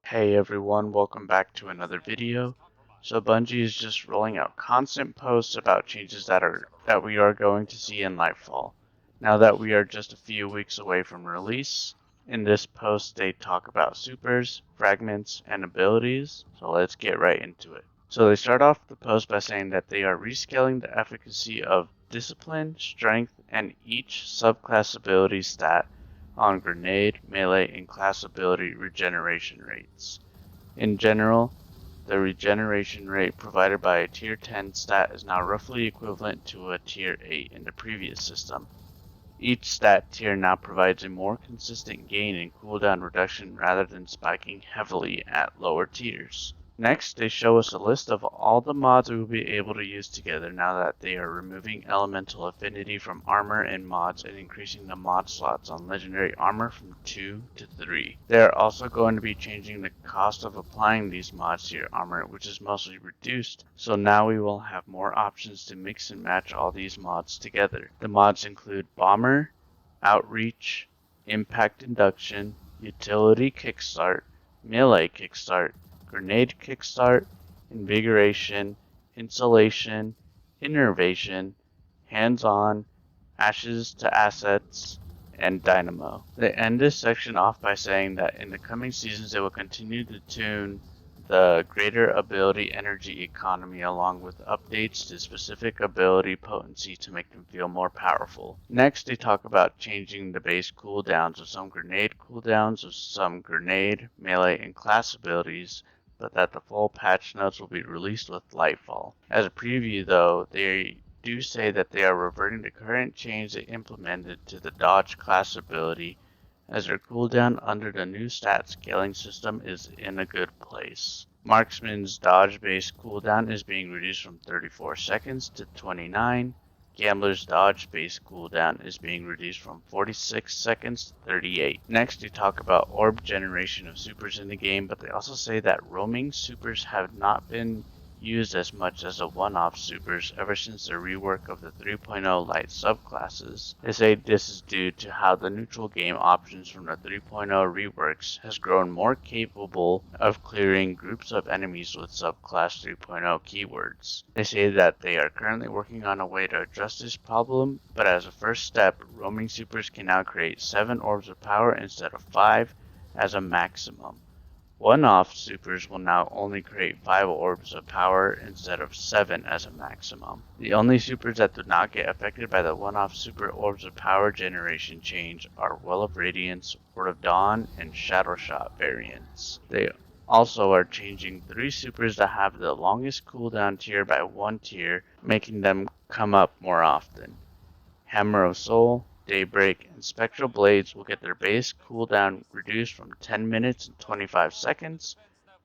Hey everyone, welcome back to another video. So Bungie is just rolling out constant posts about changes that we are going to see in Lightfall. Now that we are just a few weeks away from release, in this post they talk about supers, fragments, and abilities, so let's get right into it. So they start off the post by saying that they are rescaling the efficacy of discipline, strength, and each subclass ability stat on grenade, melee, and class ability regeneration rates. In general, the regeneration rate provided by a tier 10 stat is now roughly equivalent to a tier 8 in the previous system. Each stat tier now provides a more consistent gain in cooldown reduction rather than spiking heavily at lower tiers. Next, they show us a list of all the mods we will be able to use together now that they are removing elemental affinity from armor and mods and increasing the mod slots on legendary armor from 2 to 3. They are also going to be changing the cost of applying these mods to your armor, which is mostly reduced, so now we will have more options to mix and match all these mods together. The mods include Bomber, Outreach, Impact Induction, Utility Kickstart, Melee Kickstart, Grenade Kickstart, Invigoration, Insulation, Innervation, Hands-On, Ashes to Assets, and Dynamo. They end this section off by saying that in the coming seasons they will continue to tune the greater ability energy economy along with updates to specific ability potency to make them feel more powerful. Next, they talk about changing the base cooldowns of some grenade cooldowns of some grenade, melee, and class abilities, but that the full patch notes will be released with Lightfall. As a preview though, they do say that they are reverting the current change they implemented to the dodge class ability, as their cooldown under the new stat scaling system is in a good place. Marksman's dodge base cooldown is being reduced from 34 seconds to 29. Gambler's dodge base cooldown is being reduced from 46 seconds to 38. Next, they talk about orb generation of supers in the game, but they also say that roaming supers have not been used as much as the one-off supers ever since the rework of the 3.0 light subclasses. They say this is due to how the neutral game options from the 3.0 reworks has grown more capable of clearing groups of enemies with subclass 3.0 keywords. They say that they are currently working on a way to address this problem, but as a first step, roaming supers can now create 7 orbs of power instead of 5 as a maximum. One-off supers will now only create 5 orbs of power instead of 7 as a maximum. The only supers that do not get affected by the one-off super orbs of power generation change are Well of Radiance, Word of Dawn, and Shadow Shot variants. They also are changing 3 supers that have the longest cooldown tier by 1 tier, making them come up more often. Hammer of Soul, Daybreak, and Spectral Blades will get their base cooldown reduced from 10 minutes and 25 seconds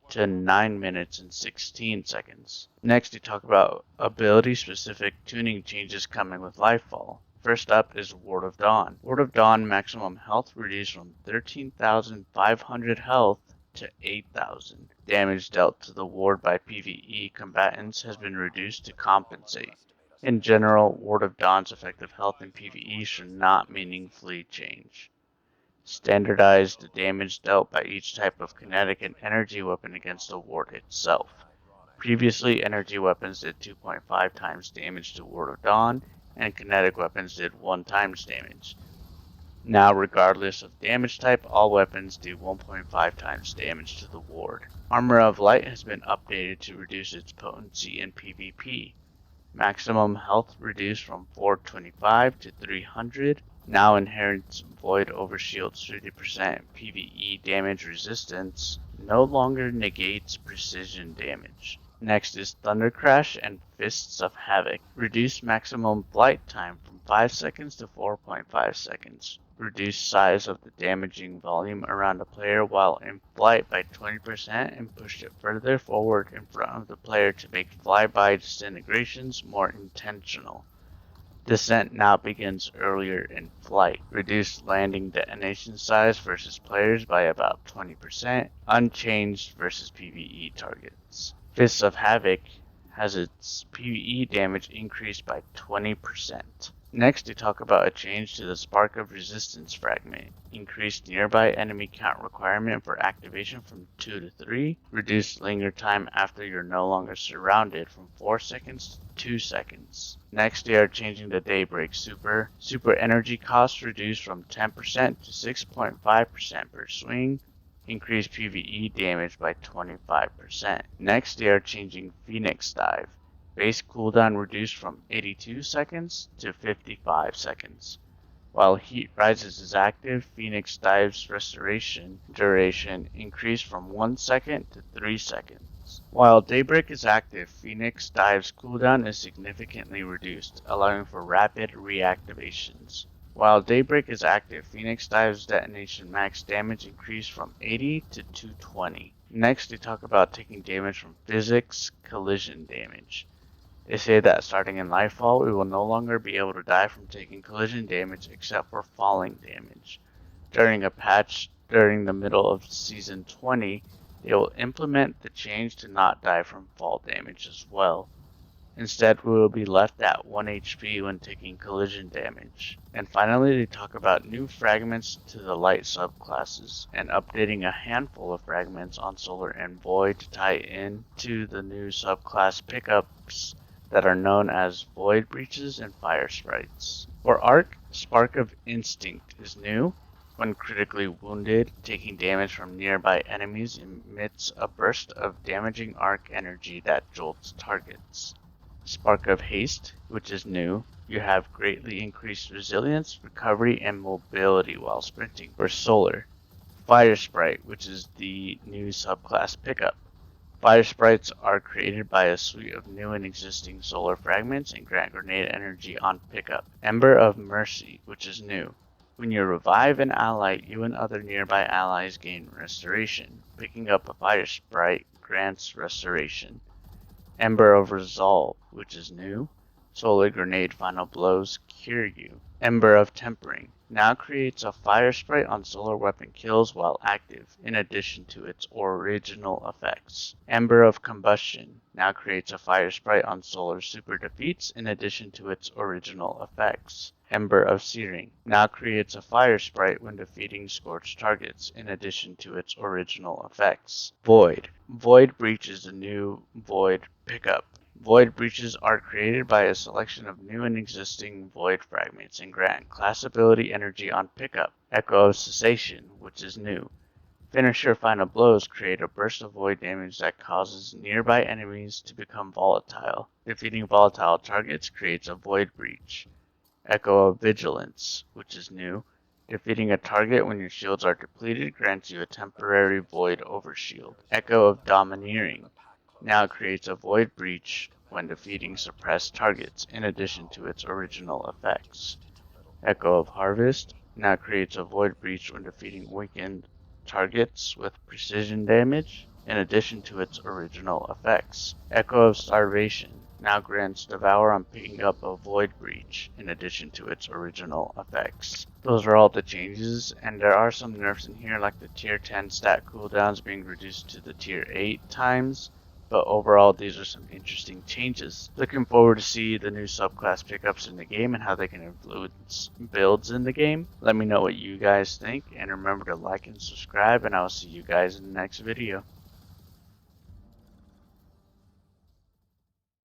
to 9 minutes and 16 seconds. Next, we talk about ability-specific tuning changes coming with Lightfall. First up is Ward of Dawn. Ward of Dawn maximum health reduced from 13,500 health to 8,000. Damage dealt to the ward by PvE combatants has been reduced to compensate. In general, Ward of Dawn's effective health in PvE should not meaningfully change. Standardize the damage dealt by each type of kinetic and energy weapon against the ward itself. Previously, energy weapons did 2.5 times damage to Ward of Dawn, and kinetic weapons did 1 times damage. Now, regardless of damage type, all weapons do 1.5 times damage to the ward. Armor of Light has been updated to reduce its potency in PvP. Maximum health reduced from 425 to 300. Now inherits Void Overshield's 50% PvE damage resistance. No longer negates precision damage. Next is Thunder Crash and Fists of Havoc. Reduce maximum flight time from 5 seconds to 4.5 seconds. Reduce size of the damaging volume around a player while in flight by 20% and push it further forward in front of the player to make flyby disintegrations more intentional. Descent now begins earlier in flight. Reduce landing detonation size versus players by about 20%, unchanged versus PvE targets. Fists of Havoc has its PvE damage increased by 20%. Next, they talk about a change to the Spark of Resistance fragment, increased nearby enemy count requirement for activation from 2 to 3, reduced linger time after you're no longer surrounded from 4 seconds to 2 seconds. Next, they are changing the Daybreak Super energy cost reduced from 10% to 6.5% per swing, increased PvE damage by 25%. Next, they are changing Phoenix Dive. Base cooldown reduced from 82 seconds to 55 seconds. While Heat Rises is active, Phoenix Dive's restoration duration increased from 1 second to 3 seconds. While Daybreak is active, Phoenix Dive's cooldown is significantly reduced, allowing for rapid reactivations. While Daybreak is active, Phoenix Dive's detonation max damage increased from 80 to 220. Next, they talk about taking damage from physics collision damage. They say that starting in Lightfall, we will no longer be able to die from taking collision damage except for falling damage. During a patch during the middle of Season 20, they will implement the change to not die from fall damage as well. Instead, we will be left at 1 HP when taking collision damage. And finally, they talk about new fragments to the light subclasses, and updating a handful of fragments on Solar and Void to tie in to the new subclass pickups that are known as Void Breaches and Fire Sprites. For Arc, Spark of Instinct is new. When critically wounded, taking damage from nearby enemies emits a burst of damaging arc energy that jolts targets. Spark of Haste, which is new. You have greatly increased resilience, recovery, and mobility while sprinting. For Solar, Fire Sprite, which is the new subclass pickup. Fire Sprites are created by a suite of new and existing solar fragments and grant grenade energy on pickup. Ember of Mercy, which is new. When you revive an ally, you and other nearby allies gain restoration. Picking up a Fire Sprite grants restoration. Ember of Resolve, which is new. Solar Grenade Final Blows cure you. Ember of Tempering now creates a fire sprite on solar weapon kills while active, in addition to its original effects. Ember of Combustion now creates a fire sprite on solar super defeats, in addition to its original effects. Ember of Searing now creates a fire sprite when defeating scorched targets, in addition to its original effects. Void Breach is a new Void pickup. Void Breaches are created by a selection of new and existing Void fragments and grant class ability energy on pickup. Echo of Cessation, which is new. Finisher Final Blows create a burst of void damage that causes nearby enemies to become volatile. Defeating volatile targets creates a Void Breach. Echo of Vigilance, which is new. Defeating a target when your shields are depleted grants you a temporary void overshield. Echo of Domineering now creates a Void Breach when defeating suppressed targets, in addition to its original effects. Echo of Harvest now creates a Void Breach when defeating weakened targets with precision damage, in addition to its original effects. Echo of Starvation now grants Devour on picking up a Void Breach, in addition to its original effects. Those are all the changes, and there are some nerfs in here, like the tier 10 stat cooldowns being reduced to the tier 8 times, but overall these are some interesting changes. Looking forward to see the new subclass pickups in the game and how they can influence builds in the game. Let me know what you guys think, and remember to like and subscribe, and I will see you guys in the next video.